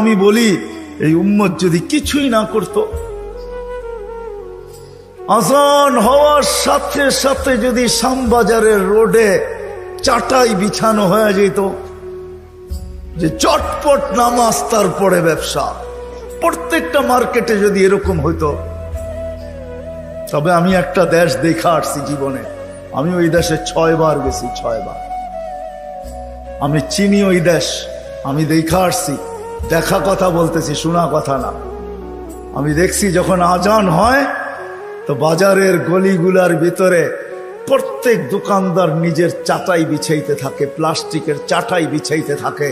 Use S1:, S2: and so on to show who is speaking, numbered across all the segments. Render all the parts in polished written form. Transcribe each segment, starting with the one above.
S1: আমি বলি এই উম্মত যদি কিছুই না করত, আজান হওয়ার সাথে সাথে যদি শ্যামবাজারের রোডে চাটাই বিছানো হয়ে যেত, যে চটপট নামাজ তারপরে ব্যবসা, প্রত্যেকটা মার্কেটে যদি এরকম হইতো। তবে আমি একটা দেশ দেখা আসছি জীবনে, আমি ওই দেশে 6 বার গেছি, 6 বার। আমি চিনি ওই দেশ, আমি দেখা আসছি, দেখা কথা বলতেছি, শোনা কথা না। আমি দেখছি যখন আজান হয় তো বাজারের গলিগুলার ভিতরে প্রত্যেক দোকানদার নিজের চাটাই বিছাইতে থাকে, প্লাস্টিকের চাটাই বিছাইতে থাকে,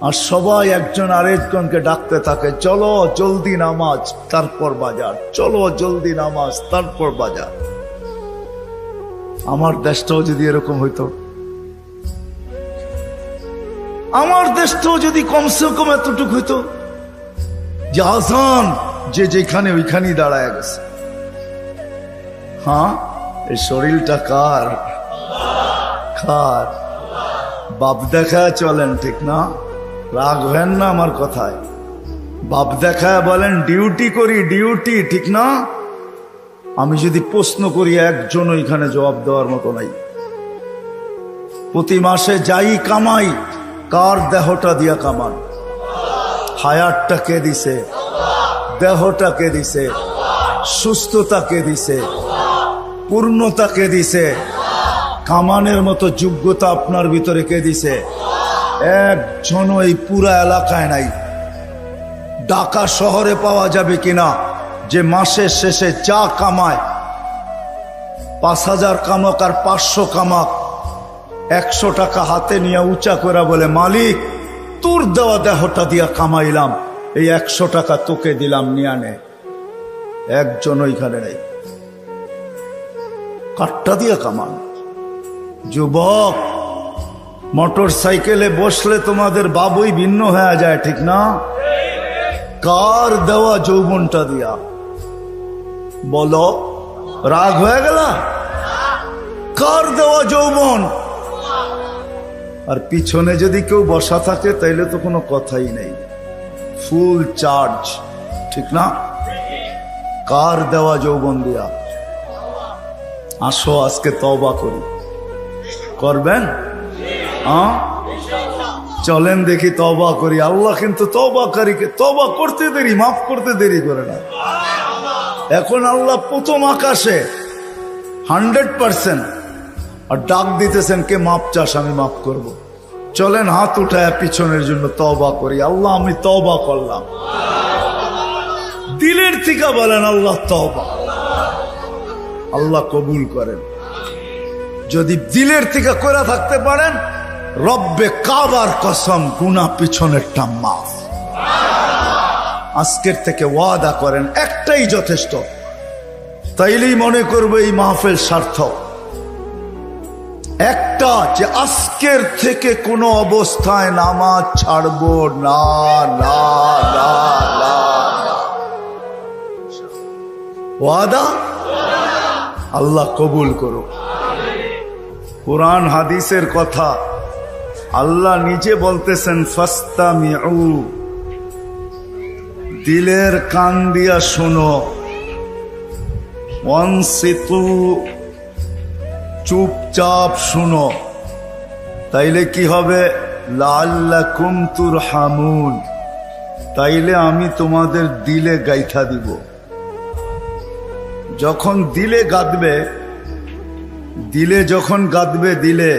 S1: আর সবাই একজন আরেকজনকে ডাকতে থাকে, চলো জলদি নামাজ তারপর বাজার, চলো জলদি নামাজ তারপর বাজার। আমার দেশটাও যদি এরকম হইতো, আমার দেশটাও যদি কমসে কম এতটুকু হইতো যে আজান যে যেখানে ওইখানেই দাঁড়ায় গেছে। হ্যাঁ, এই শরীরটা কার? কার? বাপ দেখায় চলেন, ঠিক না? রাগ হেন না আমার কথায়। বাপ দেখায় বলেন ডিউটি করি, ডিউটি, ঠিক না? আমি যদি প্রশ্ন করি একজন এখানে জবাব দেওয়ার মতো নাই। প্রতি মাসে যাই কামাই, কার দেহটা দিয়া কামান? হায়াতটা কে দিছে? দেহটা কে দিছে? সুস্থতা কে দিছে? পূর্ণতা কে দিছে? কামানের মতো যোগ্যতা আপনার ভিতরে কে দিছে? একজন এই পুরা এলাকায় নাই। ঢাকা শহরে পাওয়া যাবে কিনা যে মাসের শেষে যা কামায়, 5000 কামাক আর 500 কামাক, 100 টাকা হাতে নিয়ে উঁচা করে বলে, মালিক তোর দেওয়া দেহটা দিয়া কামাইলাম, এই 100 টাকা তোকে দিলাম, নিয়ে নে। একজন ওইখানে নেই। কাঠটা দিয়া কামান। যুবক, মোটর সাইকেলে বসলে তোমাদের বাবুই ভিন্ন হয়ে যায়, ঠিক না? কার দেওয়া যৌবনটা দিয়া? বলো, রাগ হয়ে গেল? কার দেওয়া যৌবন? আর পিছনে যদি কেউ বসা থাকে তাইলে তো কোনো কথাই নেই, ফুল চার্জ, ঠিক না? কার দেওয়া যৌবন দিয়া? আসো আজকে তওবা করি। করবেন? চলেন দেখি তওবা করি। আল্লাহ কিন্তু তওবাকারীকে তওবা করতে দেরি, মাফ করতে দেরি করে না। এখন আল্লাহ প্রথম আকাশে 100% আর ডাক দিতেছেন, কে মাপ চাস? আমি মাফ করব। চলেন হাত উঠায় পিছনের জন্য তওবা করি। আল্লাহ আমি তওবা করলাম। দিলের থেকে বলেন আল্লাহ তওবা। আল্লাহ কবুল করেন। যদি দিলের থেকে করে থাকতে পারেন, রব্বে কাবার কসম, গুনাহ পিছনেরটা মাফ। আজকের থেকে ওয়াদা করেন, একটাই যথেষ্ট। তাইলেই মনে করবো এই মাহফিল সার্থক। একটা, যে আজকের থেকে কোনো অবস্থায় নামাজ ছাড়বো না, না, না, না। ওয়াদা? আল্লাহ কবুল করো। কুরআন হাদিসের কথা আল্লাহ নিজে বলতেছেন, ফাস্তামিউ, দিলের কান দিয়া শোনো, ওয়ানসিতু, চুপচাপ শুনো। তাইলে কি হবে? লাআল্লাকুম তুরহামুন, তাইলে আমি তোমাদের দিলে গাইথা দিব। যখন দিলে গাঁদবে, দিলে যখন গাঁদবে দিলে,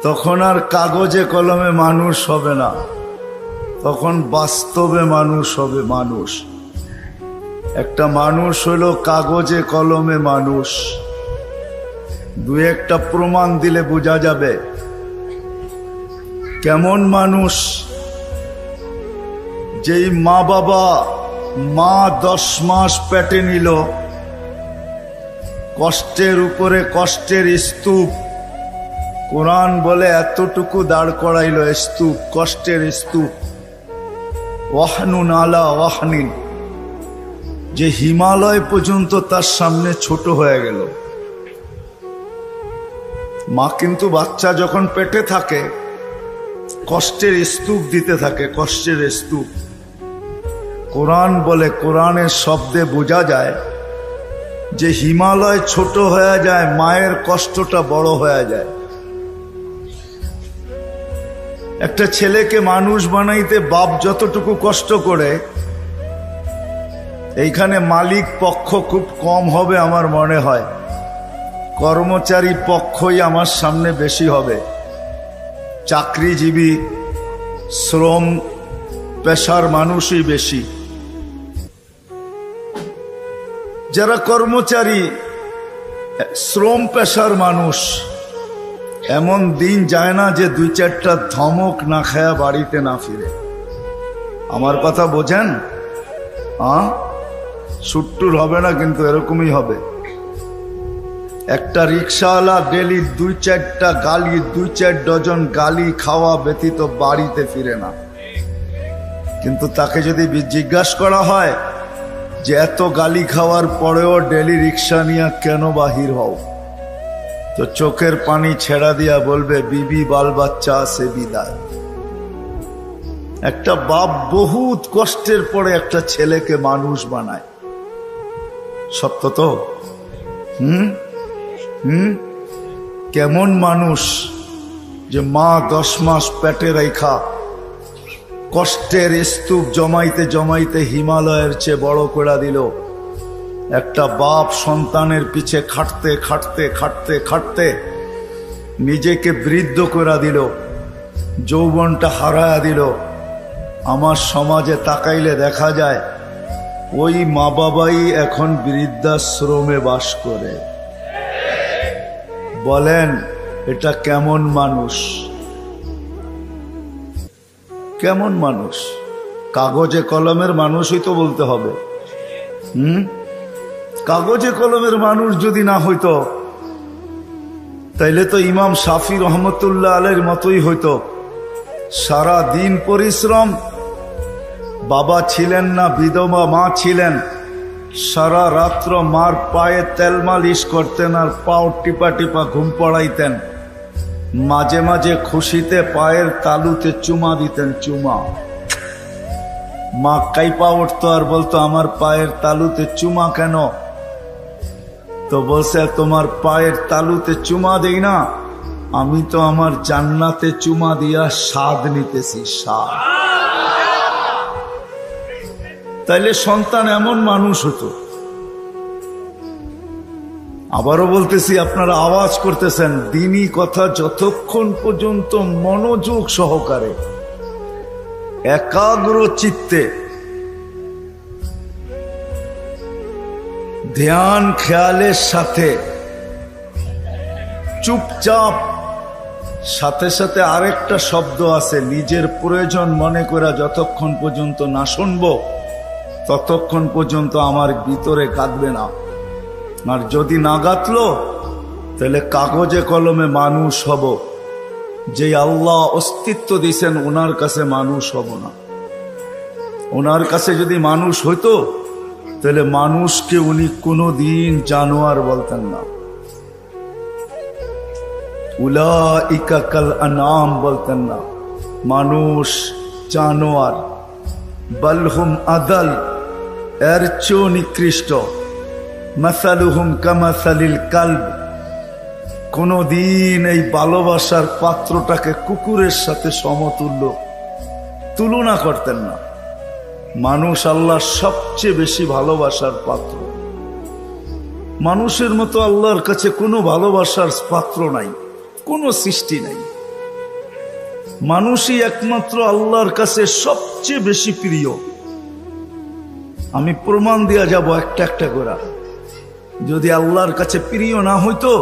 S1: তখন আর কাগজে কলমে মানুষ হবে না, তখন বাস্তবে মানুষ হবে। মানুষ একটা মানুষ হলো কাগজে কলমে মানুষ। দু একটা প্রমাণ দিলে বোঝা যাবে কেমন মানুষ। যেই মা বাবা, মা 10 মাস পেটে নিল, কষ্টের উপরে কষ্টের স্তূপ, কোরআন বলে এতটুকু দাঁড় করাইল স্তূপ, কষ্টের স্তূপ। ওয়াহনুন আলা ওয়াহনিন, যে হিমালয় পর্যন্ত তার সামনে ছোট হয়ে গেল। মা কিন্তু বাচ্চা যখন পেটে থাকে কষ্টের স্তূপ দিতে থাকে, কষ্টের স্তূপ। কোরআন বলে, কোরআনের শব্দে বোঝা যায় যে হিমালয় ছোট হয়ে যায়, মায়ের কষ্টটা বড় হয়ে যায়। একটা ছেলেকে মানুষ বানাইতে বাপ যতটুকু কষ্ট করে, এইখানে মালিক পক্ষ খুব কম হবে আমার মনে হয়, কর্মচারী পক্ষই আমার সামনে বেশি হবে। চাকরিজীবী শ্রম পেশার মানুষই বেশি। যারা কর্মচারী শ্রম পেশার মানুষ, এমন দিন যায় না যে দুই চারটা ধমক না খায়া বাড়িতে না ফিরে। আমার কথা বোঝেন? সুট্টুর হবে না, কিন্তু এরকমই হবে। একটা রিক্সাওয়ালা ডেলি দুই চার ডজন গালি খাওয়া ব্যতীত বাড়িতে ফিরে না। কিন্তু তাকে যদি জিজ্ঞাসা করা হয় যে এত গালি খাওয়ার পরেও ডেলি রিক্সা নিয়ে কেন বাহির হও, তো চোখের পানি ছেড়া দিয়া বলবে, বিবি বাল বাচ্চা আছে বিদায়। একটা বাপ বহুত কষ্টের পরে একটা ছেলেকে মানুষ বানায়। সত্য তো? কেমন মানুষ যে মা 10 মাস পেটে রেখা কষ্টের স্তূপ জমাইতে জমাইতে হিমালয়ের চেয়ে বড় করে দিল। একটা বাপ সন্তানের পিছে খাটতে খাটতে খাটতে খাটতে নিজেকে বৃদ্ধ করে দিল, যৌবনটা হারায়া দিল। আমার সমাজে তাকাইলে দেখা যায় ওই মা বাবাই এখন বৃদ্ধাশ্রমে বাস করে। বলেন এটা কেমন মানুষ? কেমন মানুষ? কাগজে কলমের মানুষই তো বলতে হবে। কাগজে কলমের মানুষ যদি না হইতো, তাইলে তো ইমাম শাফি রহমতুল্লাহ আলাইহির মতোই হইতো। সারা দিন পরিশ্রম, বাবা ছিলেন না, বিধবা মা ছিলেন, সারা রাত্র মার পায়ে তেল মালিশ করতেন আর পাও টিপা টিপা ঘুম পড়াইতেন। মাঝে মাঝে খুশিতে পায়ের তালুতে চুমা দিতেন, চুমা। মা কাইপা উঠতো আর বলতো, আমার পায়ের তালুতে চুমা কেন? তো বলছে, তোমার পায়ের তালুতে চুমা দেই না, আমি তো আমার জান্নাতে চুমা দিয়া স্বাদ নিতেছি, স্বাদ। তাইলে সন্তান এমন মানুষ হতো। আবারও বলতেছি, আপনারা আওয়াজ করতেছেন, দ্বীনি কথা যতক্ষণ পর্যন্ত মনোযোগ সহকারে একাগ্র চিত্তে ধ্যান খেয়ালের সাথে চুপচাপ, সাথে সাথে আরেকটা শব্দ আছে, নিজের প্রয়োজন মনে করা যতক্ষণ পর্যন্ত না শুনবো ততক্ষণ পর্যন্ত আমার ভিতরে কাঁদবে না। আর যদি না গাতলো তাহলে কাগজে কলমে মানুষ হব। যে আল্লাহ অস্তিত্ব দিয়েছেন ওনার কাছে মানুষ হব না। ওনার কাছে যদি মানুষ হইতো তাহলে মানুষকে উনি কোনোদিন জানোয়ার বলতেন না। উলাইকা কাল আনআম বলতেন না, মানুষ জানোয়ার। বালহুম আদাল, এর চেয়েও নিকৃষ্ট। মাসালুহুম কামাসালিল কালব, কোনদিন এই ভালোবাসার পাত্রটাকে কুকুরের সাথে সমতুল্য তুলনা করতেন না। মানুষ আল্লাহর সবচেয়ে বেশি ভালোবাসার পাত্র। মানুষের মতো আল্লাহর কাছে কোনো ভালোবাসার পাত্র নাই, কোনো সৃষ্টি নাই। মানুষই একমাত্র আল্লাহর কাছে সবচেয়ে বেশি প্রিয়। আমি প্রমাণ দিয়া যাব একটা একটা করে। যদি আল্লাহর কাছে প্রিয় না হইতো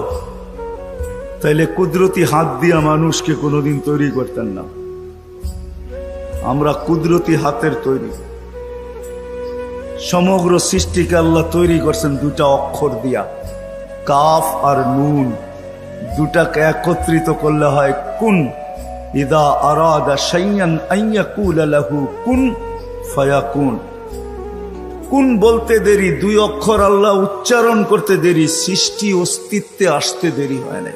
S1: তাইলে কুদরতি হাত দিয়া মানুষকে কোনোদিন তৈরি করতেন না। আমরা কুদরতি হাতের তৈরি। সমগ্র সৃষ্টিকে আল্লাহ তৈরি করছেন দুটা অক্ষর দিয়া, কাফ আর নুন। দুটাকে একত্রিত করলে হয় কুন। ইদা আরাদা শাইয়ান আন ইয়াকুলা লাহু কুন ফায়াকুন। কুন বলতে দেরি, দুই অক্ষর আল্লাহ উচ্চারণ করতে দেরি, সৃষ্টি অস্তিত্বে আসতে দেরি হয় না।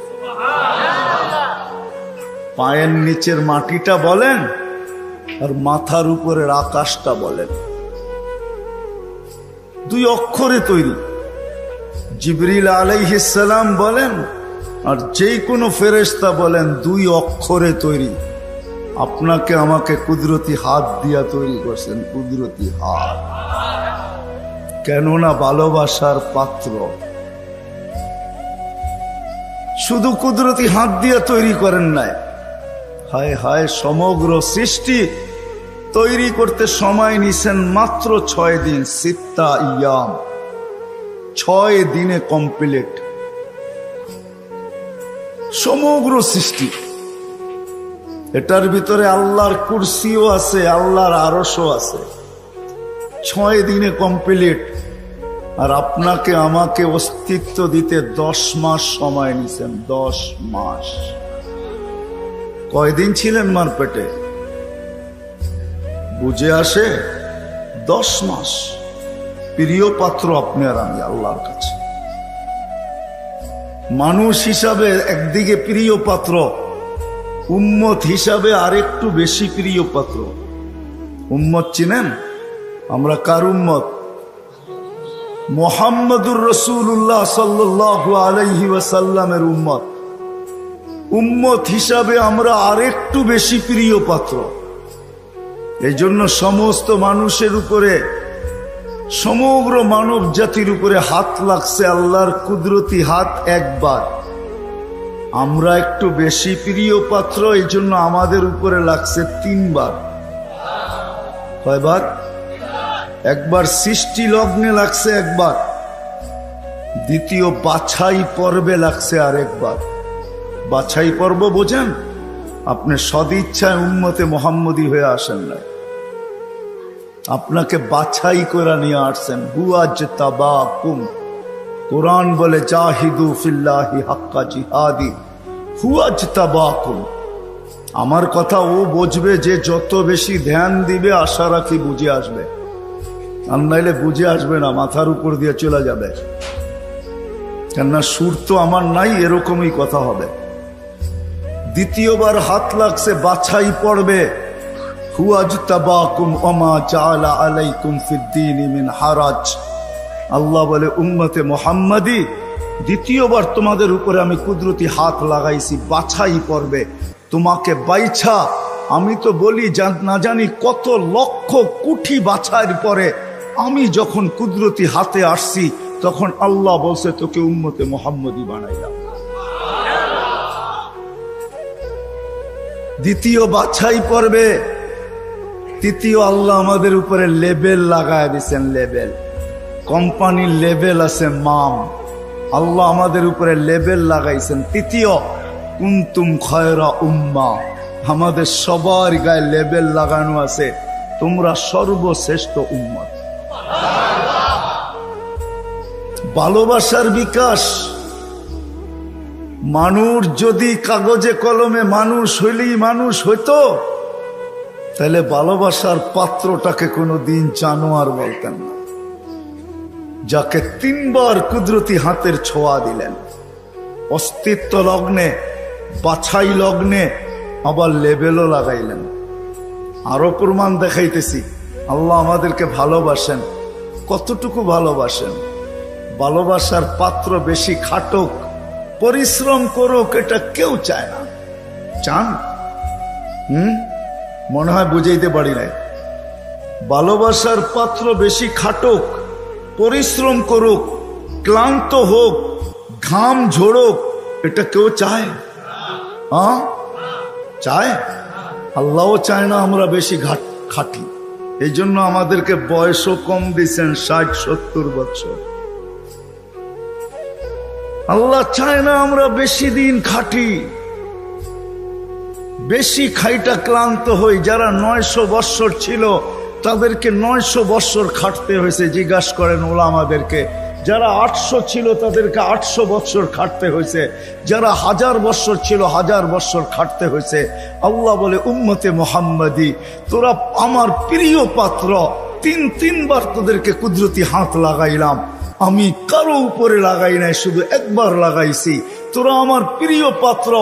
S1: পায়ের নিচের মাটিটা বলেন আর মাথার উপরের আকাশটা বলেন, দুই অক্ষরে তৈরি। জিবরিল আলাইহিস সালাম বলেন আর যে কোনো ফেরেশতা বলেন দুই অক্ষরে তৈরি। আপনাকে আমাকে কুদরতি হাত দিয়া তৈরি করছেন, কুদরতি হাত। কেননা ভালোবাসার পাত্র। শুধু কুদরতি হাত দিয়া তৈরি করেন নাই, হায় হায় সমগ্র সৃষ্টি তৈরি করতে সময় নিছেন মাত্র 6 দিন। 6 আইয়াম, 6 দিনে কমপ্লিট সমগ্র সৃষ্টি। এটার ভিতরে আল্লাহর কুরসিও আছে, আল্লাহর আরশও আছে। 6 দিনে কমপ্লিট। আর আপনাকে আমাকে অস্তিত্ব দিতে 10 মাস সময় নিছেন। 10 মাস। কয়দিন ছিলেন মার পেটে? বুঝে আসে? 10 মাস। প্রিয় পাত্র আপনি আর আমি আল্লাহর কাছে। মানুষ হিসাবে একদিকে প্রিয় পাত্র, উম্মত হিসাবে আরেকটু বেশি প্রিয় পাত্র। উম্মত চিনেন? আমরা কার উম্মত? মুহাম্মদুর রাসূলুল্লাহ সাল্লাল্লাহু আলাইহি ওয়াসাল্লামের উম্মত। উম্মত হিসাবে আমরা আরেকটু বেশি প্রিয় পাত্র। এই জন্য সমস্ত মানুষের উপরে, সমগ্র মানব জাতির উপরে হাত লাগছে আল্লাহর কুদরতি হাত একবার। আমরা একটু বেশি প্রিয় পাত্র, এই জন্য আমাদের উপরে লাগছে 3 বার। কয়বার? একবার সৃষ্টি লগ্নে লাগছে একবার, দ্বিতীয় বাছাই পর্বে লাগছে আরেকবার। বাছাই পর্ব বোঝেন? আপনি সদিচ্ছায় উম্মতে মুহাম্মদী হয়ে আসেন না, আপনাকে বাছাই করে নিয়ে আসছেন। হুয়াজতাবাকুম, কোরআন বলে জাহিদু ফিল্লাহি হাক্কা জিহাদি, হুয়াজতাবাকুম। আমার কথা ও বুঝবে যে যত বেশি ধ্যান দিবে, আশা রাখি বুঝে আসবে। আর নাইলে বুঝে আসবে না, মাথার উপর দিয়ে চলে যাবে। কেননা সুর তো আমার নাই, এরকমই কথা হবে। দ্বিতীয়বার হাত লাগছে বাছাই পড়বে। হুয়াজতাবাকুম ওমা জাআলা আলাইকুম ফিদ্দীনি মিন হারাজ। আল্লাহ বলে উম্মতে মুহাম্মাদি, দ্বিতীয়বার তোমাদের উপরে আমি কুদরতি হাত লাগাইছি বাছাই পড়বে। তোমাকে বাইছা, আমি তো বলি না জানি কত লক্ষ কোটি বাছাইয়ের পরে আমি যখন কুদরতি হাতে আসছি, তখন আল্লাহ বলছে তোকে উম্মতে মুহাম্মাদি বানাইলাম। দ্বিতীয় বাছাই পড়বে। তৃতীয় আল্লাহ আমাদের উপরে লেবেল লাগায় দিচ্ছেন। লেবেল, কোম্পানির লেবেল আছে মাম, আল্লাহ আমাদের উপরে লেবেল লাগাইছেন। তৃতীয় কুনতুম খায়রা উম্মাহ, আমাদের সবার গায়ে লেবেল লাগানো আছে, তোমরা সর্বশ্রেষ্ঠ উম্মত। ভালোবাসার বিকাশ। মানুষ যদি কাগজে কলমে মানুষ হইলেই মানুষ হইতো, তাহলে ভালোবাসার পাত্রটাকে কোনোদিন জানোয়ার বলতেন না, যাকে 3 বার কুদরতি হাতের ছোঁয়া দিলেন। অস্তিত্ব লগ্নে, বাছাই লগ্নে, আবার লেবেলও লাগাইলেন। আরো প্রমাণ দেখাইতেছি আল্লাহ আমাদেরকে ভালোবাসেন। কতটুকু ভালোবাসেন? ভালোবাসার পাত্র বেশি খাটুক, পরিশ্রম করুক, এটা কেউ চায় না। চান? মনে হয় বুঝাইতে পারি নাই। ভালোবাসার পাত্র বেশি খাটুক, পরিশ্রম করুক, ক্লান্ত হোক, ঘাম ঝরুক, এটা কেউ চায়? চায়? আল্লাহও চায় না আমরা বেশি খাটি। এই জন্য আমাদেরকে বয়সও কম দিচ্ছেন, 60-70 বছর। আল্লাহ চায় না আমরা বেশি দিন খাটি, বেশি খাইটা ক্লান্ত হই। যারা 900 বৎসর ছিল তাদেরকে 900 বৎসর খাটতে হয়েছে। জিজ্ঞাসা করেন ওলামাদেরকে। যারা 800 ছিল তাদেরকে 800 বৎসর খাটতে হয়েছে। যারা 1000 বৎসর ছিল 1000 বৎসর খাটতে হয়েছে। আল্লাহ বলে উম্মতে মুহাম্মাদি, তোরা আমার প্রিয় পাত্র, 3 বার তোদেরকে কুদরতি হাত লাগাইলাম। আমি কারো উপরে লাগাই নাই, শুধু একবার লাগাইছি। তোরা আমার প্রিয় পাত্র,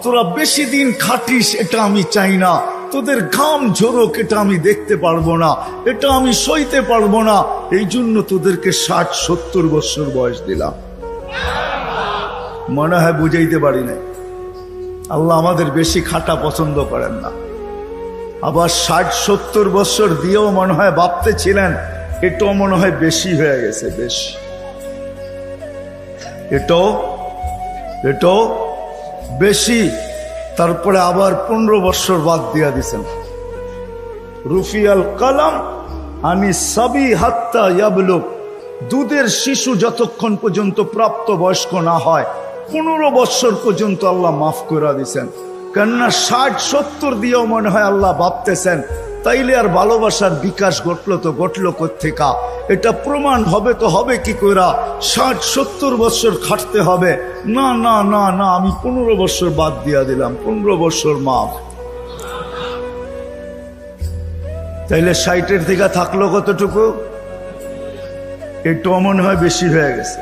S1: তোরা বেশি দিন খাটিস এটা আমি চাই না, তোদের ঘাম ঝরোক এটা আমি দেখতে পারবো না, এটা আমি সইতে পারবো না, এই জন্য তোদেরকে 60-70 বছর বয়স দিলাম। মনে হয় বুঝাইতে পারি না। আল্লাহ আমাদের বেশি খাটা পছন্দ করেন না। আবার 60-70 বছর দিয়েও মনে হয় ভাবতে ছিলেন এটাও মনে হয় বেশি হয়ে গেছে, বেশি, এটাও বেশি। তারপরে আবার 15 বছর বাদ দিয়া দিছেন। রুফিয়াল কালাম আনি সাবি হাত্তা ইয়াবলুগ, দুধের শিশু যতক্ষণ পর্যন্ত প্রাপ্ত বয়স্ক না হয় 15 বছর পর্যন্ত আল্লাহ মাফ করে দিছেন। কেননা 60-70 দিয়েও মনে হয় আল্লাহ ভাবতেছেন তাইলে আর ভালোবাসার বিকাশ ঘটলো তো ঘটলো কোত্থেকা, এটা প্রমাণ হবে তো হবে কি কইরা, 60-70 বছর খাটতে হবে না, না না না, আমি 15 বছর বাদ দিয়া দিলাম, 15 বছর মাফ। তাইলে 60-এর থেকে থাকলো কতটুকু? এটাও মনে হয় বেশি হয়ে গেছে,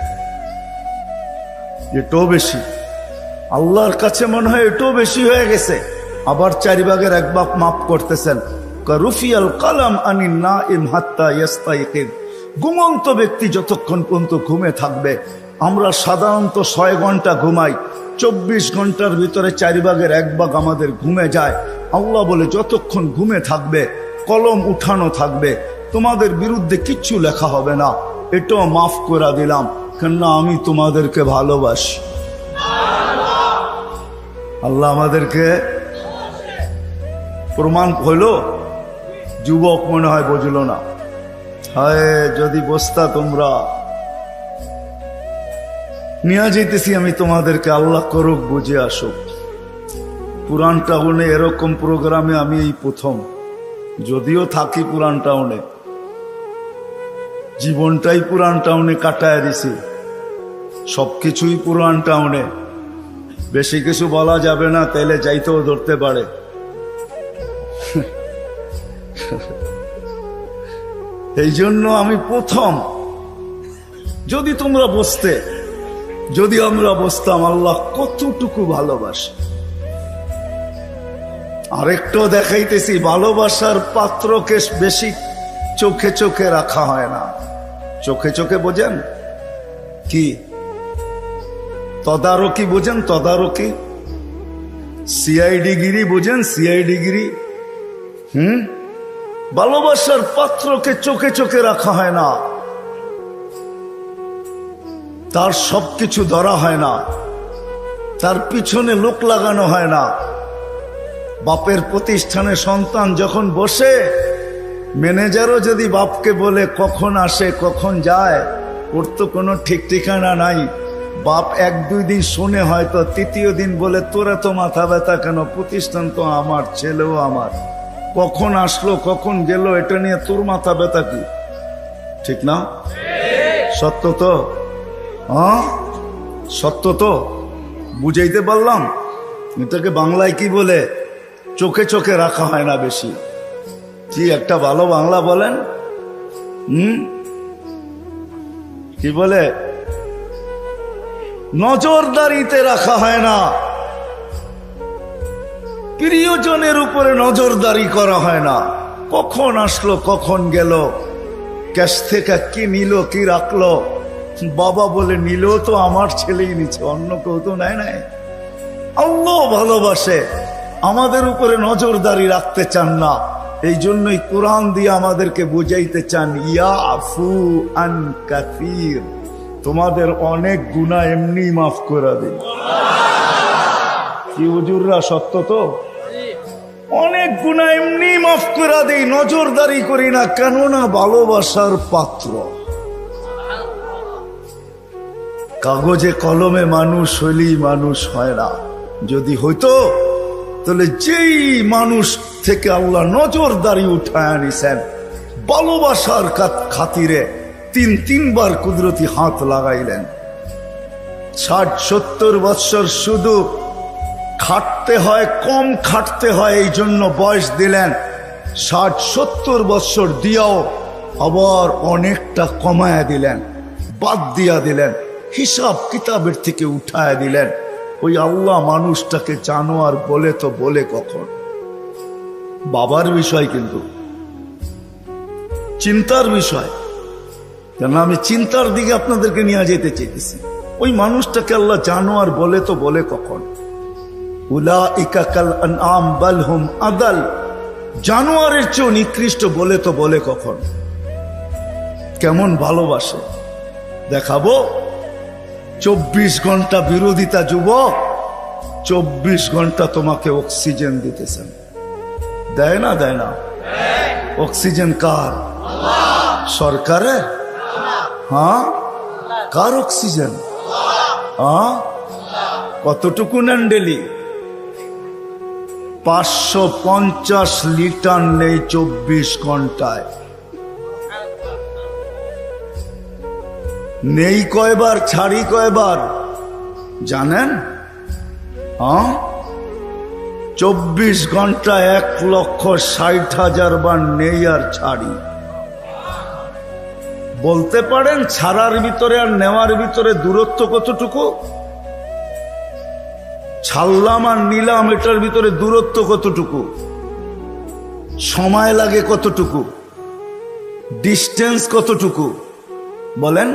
S1: এটাও বেশি, আল্লাহর কাছে মনে হয় এটাও বেশি হয়ে গেছে। আবার 4 ভাগের 1 ভাগ মাফ করতেছেন। রুফিয়াল কালাম আনিন নাইম হাত্তা ইয়াস্তাইকিদ, ঘুমন্ত ব্যক্তি যতক্ষণ পর্যন্ত ঘুমে থাকবে, আমরা সাধারণত 6 ঘন্টা ঘুমাই, 24 ঘন্টার ভিতরে 4 ভাগের 1 ভাগ আমাদের ঘুমে যায়। আল্লাহ বলে যতক্ষণ ঘুমে থাকবে কলম উঠানো থাকবে, তোমাদের বিরুদ্ধে কিচ্ছু লেখা হবে না, এটাও মাফ করে দিলাম, কেননা আমি তোমাদেরকে ভালোবাসি। আল্লাহ আমাদেরকে প্রমাণ হইল। যুবক মনে হয় বুঝল না, হায় যদি বসতা তোমরা, নিয়ে যেতেছি আমি তোমাদেরকে, আল্লাহ করুক বুঝে আসুক। পুরান টাউনে এরকম প্রোগ্রামে আমি এই প্রথম, যদিও থাকি পুরান টাউনে, জীবনটাই পুরান টাউনে কাটায় দিছি, সবকিছুই পুরান টাউনে, বেশি কিছু বলা যাবে না, তাইলে যাইতেও ধরতে পারে। এই জন্য আমি প্রথম, যদি তোমরা বসতে, যদি আমরা বসতাম, আল্লাহ কতটুকু ভালোবাসে। আরেকটাও দেখাইতেছি, ভালোবাসার পাত্রকে বেশি চোখে চোখে রাখা হয় না। চোখে চোখে বোঝেন কি? তদারকি বোঝেন? তদারকি, সিআইডি গিরি বোঝেন? সিআইডি গিরি। ভালোবাসার পাত্রকে চোখে চোখে রাখা হয় না, তার সবকিছু ধরা হয় না, তার পিছনে লোক লাগানো হয় না। বাপের প্রতিষ্ঠানে সন্তান যখন বসে, ম্যানেজারও যদি বাপকে বলে কখন আসে কখন যায়, ওর তো কোনো ঠিক ঠিকানা নাই। বাপ 1-2 দিন শুনে, হয়তো 3য় দিন বলে তোরা তো মাথা ব্যথা কেন, প্রতিষ্ঠান তো আমার, ছেলেও আমার, কখন আসলো কখন গেল এটা নিয়ে তোর মাথা ব্যথা কি? ঠিক না? সত্য তো? হ্যাঁ সত্য তো, বুঝাইতে পারলাম? এটাকে বাংলায় কি বলে? চোখে চোখে রাখা হয় না বেশি। কি একটা ভালো বাংলা বলেন? কি বলে? নজরদারিতে রাখা হয় না, প্রিয়জনের উপরে নজরদারি করা হয় না। কখন আসলো কখন গেল, ক্যাশ থেকে কি নিল কি রাখলো, বাবা বলে নিল তো আমার ছেলেই নিচ্ছে, অন্য কেউ তো নেয় নাই। আল্লাহ ভালোবাসে, আমাদের উপরে নজরদারি রাখতে চান না। এই জন্যই কোরআন দিয়ে আমাদেরকে বুঝাইতে চান, ইয়াফু আন কাসীর, তোমাদের অনেক গুনাহ এমনি মাফ করে দিন। কি হুজুররা, সত্য তো? অনেক গুনাহ এমনি মাফ করে দেই, নজরদারি করি না, কেননা ভালোবাসার পাত্র। কাগজে কলমে মানুষ হইলেই মানুষ হয় না। যদি হইতো তাহলে যেই মানুষ থেকে আল্লাহ নজরদারি উঠায় আনিছেন, ভালোবাসার খাতিরে 3 বার কুদরতি হাত লাগাইলেন। 60-70 বৎসর শুধু খাটতে হয়, কম খাটতে হয়, এই জন্য বয়স দিলেন। 60-70 বৎসর দিয়াও আবার অনেকটা কমায়া দিলেন, বাদ দিয়া দিলেন, হিসাব কিতাবের থেকে উঠায় দিলেন। ওই আল্লাহ মানুষটাকে জানোয়ার বলে তো বলে কখন? বাবার বিষয়, কিন্তু চিন্তার বিষয়। কেন আমি চিন্তার দিকে আপনাদেরকে নিয়ে যেতে চাইতেছি। ওই মানুষটাকে আল্লাহ জানোয়ার বলে তো বলে কখন? উলাইকা কাল আনআম বাল হুম আদাল, জানোয়ারের চেয়েও নিকৃষ্ট বলে তো বলে কখন? কেমন ভালোবাসে দেখাবো। 24 ঘন্টা বিরোধিতা যুবক, 24 ঘন্টা তোমাকে অক্সিজেন দিতেছেন। দেয় না? দেয় না? অক্সিজেন কার? সরকারে? হ্যাঁ, কার অক্সিজেন? হ্যাঁ, কতটুকু নেন ডেলি? 550 লিটার নেই 24 ঘন্টায়। নেই কয়বার, ছাড়ি কয়বার জানেন? 24 ঘন্টা 1,60,000 বার নেই আর ছাড়ি। বলতে পারেন ছাড়ার ভিতরে আর নেওয়ার ভিতরে দূরত্ব কতটুকু? ছাড়লাম আর নিলাম, এটার ভিতরে দূরত্ব কতটুকু? সময় লাগে কতটুকু? ডিস্টেন্স কতটুকু? বলেন।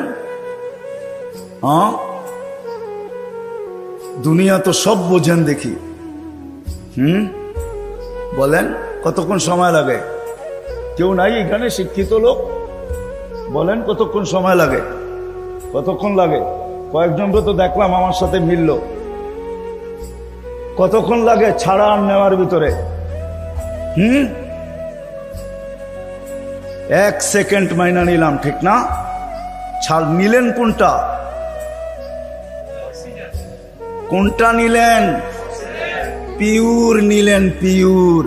S1: দুনিয়া তো সব বোঝেন দেখি। বলেন কতক্ষণ সময় লাগে? কেউ নাই এখানে শিক্ষিত লোক? বলেন কতক্ষণ সময় লাগে? কতক্ষণ লাগে? কয়েকজনকে তো দেখলাম আমার সাথে মিলল। কতক্ষণ লাগে ছাড়া আর নেওয়ার ভিতরে? 1 সেকেন্ড মাইনা নিলাম, ঠিক না? ছাড় নিলেন কোনটা? কোনটা নিলেন? পিওর নিলেন, পিওর।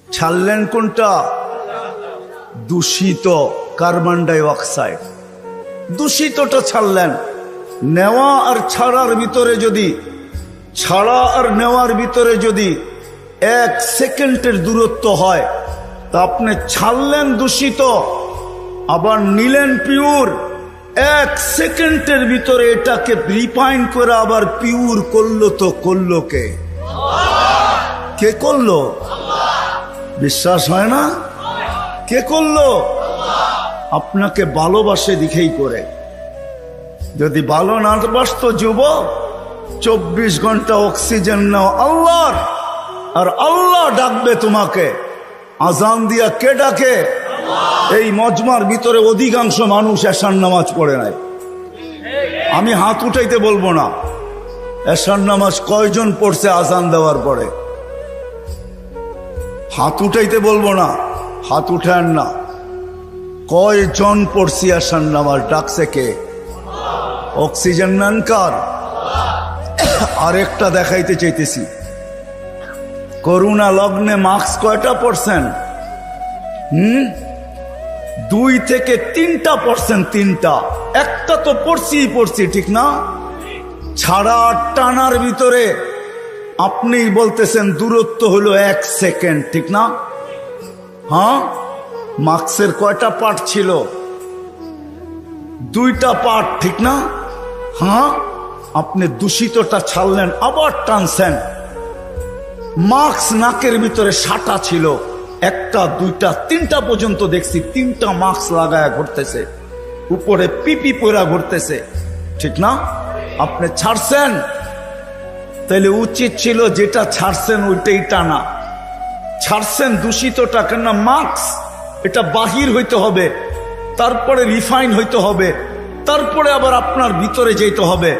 S1: ছাড়লেন কোনটা? দূষিত কার্বন ডাই অক্সাইড। দূষিতটা ছাড়লেন। নেওয়া আর ছাড়ার ভিতরে যদি, ছাড়া আর নেওয়ার ভিতরে যদি 1 সেকেন্ডের দূরত্ব হয়, তা আপনি ছাড়লেন দূষিত, আবার নিলেন পিওর। 1 সেকেন্ডের ভিতরে এটাকে রিফাইন করে আবার পিওর করলো, তো করলো কে? কে করলো? বিশ্বাস হয় না? কে করলো? আপনাকে ভালোবাসে দিকেই করে। যদি ভালো না বাসতো যুবক, 24 ঘন্টা অক্সিজেন নাও আল্লাহর, আর আল্লাহ ডাকবে তোমাকে। আজান দিয়া কে ডাকে? এই মজমার ভিতরে অধিকাংশ মানুষ এশার নামাজ পড়ে নাই। আমি হাত উঠাইতে বলবো না, এশার নামাজ কয়জন পড়ছে আজান দেওয়ার পরে? হাত উঠাইতে বলবো না, হাত উঠান না। কয়জন পড়ছি এশার নামাজ? ডাকছে কে? অক্সিজেন নেন কার? আরেকটা দেখাইতে চাইতেছি। করোনা লগ্নে মাস্ক কয়টা পড়ছেন? 2 থেকে 3%। 3টা, একটা তো পড়ছি, ঠিক না? ছাড়া টানার ভিতরে আপনি বলতেছেন দূরত্ব হলো 1 সেকেন্ড, ঠিক না? হ্যাঁ, মাস্কের কয়টা পার্ট ছিল? 2টা পার্ট, ঠিক না? হ্যাঁ, আপনি দূষিতটা ছাড়লেন, আবার টানছেন। মাস্ক নাকের ভিতরে 6টা ছিল, 1টা 2টা 3টা পর্যন্ত দেখছি। 3টা মাস্ক লাগায় ঘুরতেছে, উপরে পিপি পরা ঘুরতেছে, ঠিক না? আপনি ছাড়ছেন, তাইলে উচিত ছিল যেটা ছাড়ছেন ওইটাই টানা। ছাড়ছেন দূষিতটা, কেন? মাস্ক এটা বাহির হইতে হবে, তারপরে রিফাইন হইতে হবে, তারপরে আবার আপনার ভিতরে যেতে হবে।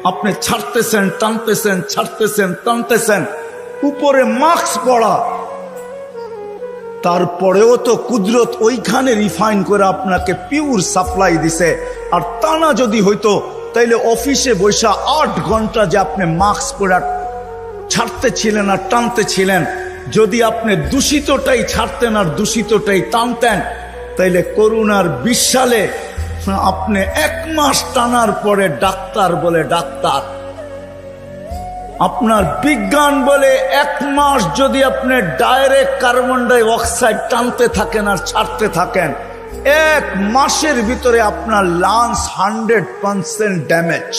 S1: আপনি ছাড়তেছেন, টানতেছেন, ছাড়তেছেন, টানতেছেন, উপরে মাস্ক পড়া, তারপরেও তো কুদরত ওইখানে রিফাইন করে আপনাকে পিওর সাপ্লাই দিছে। আর টানা যদি হইতো, তাইলে অফিসে বৈশা 8 ঘন্টা যে আপনি মাস্ক পরে ছাড়তে ছিলেন আর টানতে ছিলেন, যদি আপনি দূষিতটাই ছাড়তেন আর দূষিতটাই টানতেন, তাইলে করোনার 20 সালে আপনি 1 মাস টানার পরে ডাক্তার বলে ডাক্তার, আপনার বিজ্ঞান বলে 1 মাস যদি আপনি ডাইরেক্ট কার্বন ডাই অক্সাইড টানতে থাকেন আর ছাড়তে থাকেন, 1 মাসের ভিতরে আপনার লাংস 100% ড্যামেজ।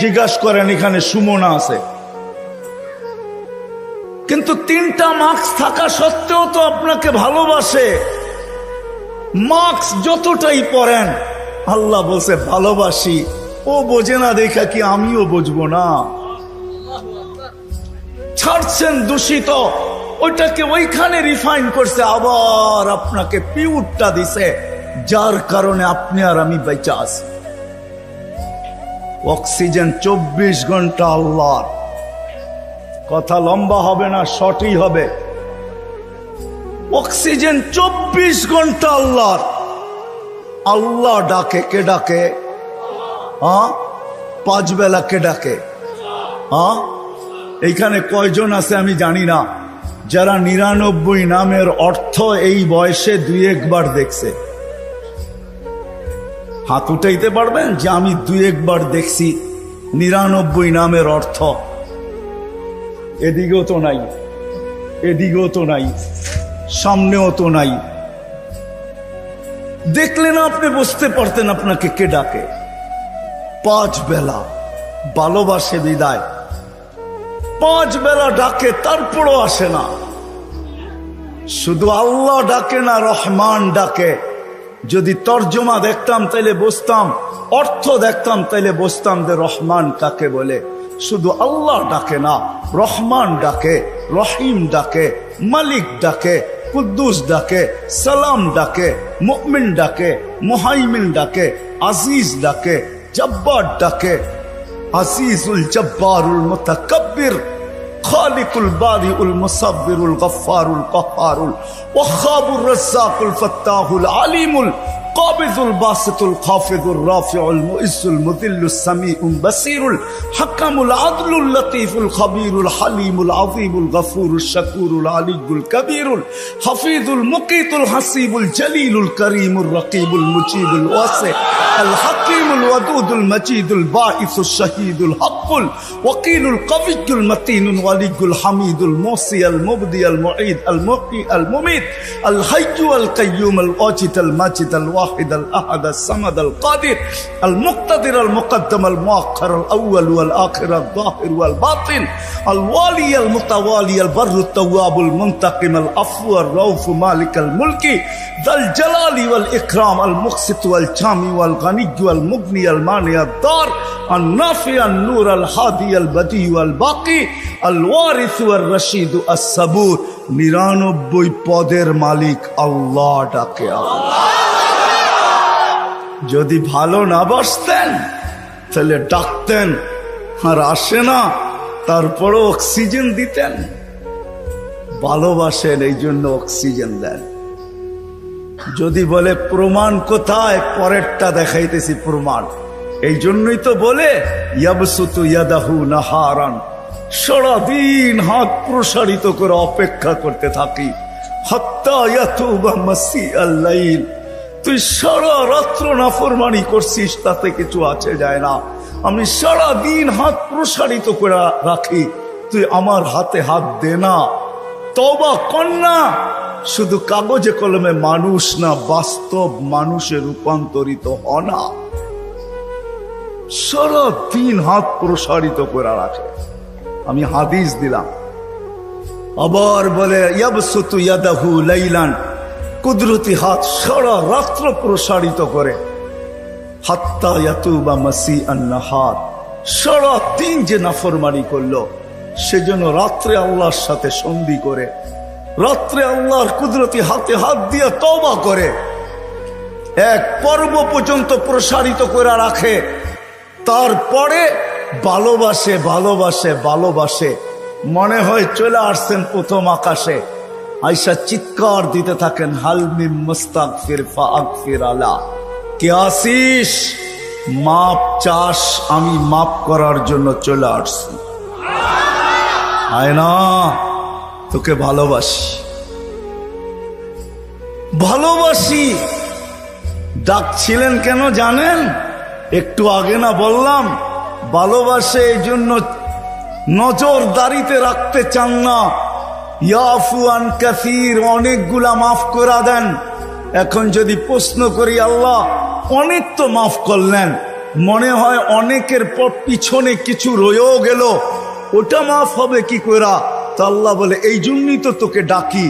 S1: জিজ্ঞাসা করেন এখানে সুমনা আছে, কিন্তু 3টা মার্কস থাকা সত্ত্বেও তো আপনাকে ভালোবাসে। মার্কস যতটাই পড়েন, আল্লাহ বলছে ভালোবাসি। ও বোঝে না দেখা কি আমিও বুঝবো না? ছাড়ছেন দূষিত, ওইটাকে ওইখানে রিফাইন করছে, আবার আপনাকে পিউরটা দিছে, যার কারণে আপনি আর আমি বেঁচে আছি। অক্সিজেন 24 ঘন্টা আল্লাহর। কথা লম্বা হবে না, শর্টই হবে। অক্সিজেন 24 ঘন্টা আল্লাহর। আল্লাহ ডাকে, কে ডাকে? 5 বেলা কে ডাকে? এইখানে কয়জন আছে আমি জানি না, যারা 99 নামের অর্থ এই বয়সে 2-1 বার দেখছে? হাত উঠাইতে পারবেন যে আমি 2-1 বার দেখছি 99 নামের অর্থ? এদিকেও তো নাই, এদিকেও তো নাই, সামনেও তো নাই। দেখলে না আপনি বুঝতে পারতেন আপনাকে কে ডাকে। 5 বেলা ভালোবাসে বিদায়, 5 বেলা ডাকে, তারপরও আসে না। শুধু আল্লাহ ডাকে না, রহমান ডাকে। যদি তর্জমা দেখতাম তাইলে বুঝতাম, অর্থ দেখতাম তাইলে বুঝতাম যে রহমান কাকে বলে। শুধু আল্লাহ ডাকে না, রহমান ডাকে, রহিম ডাকে, মালিক ডাকে, কুদ্দুস ডাকে, সালাম ডাকে, মুমিন ডাকে, মুহাইমিন ডাকে, আজিজ ডাকে, জব্বার ডাকে। আজিজুল জব্বারুল মুতাকাব্বির, খালিকুল বারিউল মুসাব্বিরুল গফফারুল কহ্হারুল ওয়াহাবুর রাজ্জাকুল ফাত্তাহুল আলিমুল কাবিজুল বাসিতুল খাফিজুর রাফিউল মুইজ্জুল মুযিল্লুস সামিউল বাসীরুল হাকামুল আদলুল লতীফুল খবীরুল হালিমুল আযীমুল গফুরুশ শাকুরুল আলিয়ুল কবীরুল হাফিজুল মুকীতুল হাসিবুল জলিলুল করিমুর রকিবুল মুজিবুল ওয়াসি আল হাকিমুল ওয়াদুদুল মজিদুল বাঈসুশ শাহীদুল হকুল ওয়াকিলুল কবিয়্যুল মতিনুল ওয়ালিয়ুল হামিদুল মুসি আল মুবদি আল মুঈদ আল মুহয়ি আল মুমীত আল হাইয়্যু আল কাইয়্যুম আল ওয়াজিদ আল মাজিদ আল الواحد الأحد الصمد القادر المقتدر المقدم المؤخر الأول والآخر الظاهر والباطن الوالي المتوالي البر التواب المنتقم العفو الرؤوف مالك الملك ذا الجلال والإكرام المقسط والجامع والغني والمغني المانع الضار النافع النور الهادي البديع والباقي الوارث والرشيد الصبور 99 পদের মালিক আল্লাহ ডাকে। আল্লাহ যদি ভালো না বাসতেন তাহলে ডাকতেন, আর আসে না, তারপরও অক্সিজেন দিতেন। ভালোবাসেন, এই জন্য অক্সিজেন দেন। যদি বলে প্রমাণ কোথায়, পরেরটা দেখাইতেছি প্রমাণ। এই জন্যই তো বলে ইয়াবসুতু ইয়াদাহু নাহারান, সারাদিন হাত প্রসারিত করে অপেক্ষা করতে থাকি, হাত্তা ইয়াতুবা মাসিআল লাইল। তুই সারা রাত্র নাফরমানি করছিস, তাতে কিছু আছে যায় না। আমি সারা দিন হাত প্রসারিত করে রাখি, তুই আমার হাতে হাত দে না, তওবা কর না। শুধু কাগজে কলমে মানুষ না, বাস্তব মানুষে রূপান্তরিত হ না। সারা দিন হাত প্রসারিত করে রাখে। আমি হাদিস দিলাম। আবার বলে ইয়াবসুতু ইয়াদাহু লাইলান, কুদরতি হাত সারা রাত্র প্রসারিত করে, হাত্তা ইয়াতুবা মাসিআন নাহার। সারা দিন যে নাফরমানি করলো, সেজন্য রাত্রে আল্লাহর সাথে সন্ধি করে, রাত্রে আল্লাহর কুদরতি হাতে হাত দিয়ে তওবা করে, এক পর্ব পর্যন্ত প্রসারিত করে রাখে। তারপরে ভালোবাসে ভালোবাসে ভালোবাসে, মনে হয় চলে আসছেন প্রথম আকাশে। আয়সা চিৎকার দিতে থাকেন, হাল মিন মুস্তাগফির ফাগফির আলা। কে আসিস? মাপ চাস? আমি মাপ করার জন্য চলে আসছি। আয় না, তোকে ভালোবাসি, ভালোবাসি। ডাকছিলেন কেন জানেন? একটু আগে না বললাম, ভালোবাসে এই জন্য নজরদারিতে রাখতে চান না। ইয়াফু আন কাসীর, অনেকগুলা মাফ করে দেন। এখন যদি প্রশ্ন করি, আল্লাহ অনেক তো মাফ করলেন, মনে হয় অনেকের পিছনে কিছু রয়েও গেল, ওটা মাফ হবে কি কইরা? তো আল্লাহ বলে এই জন্যই তো তোকে ডাকি,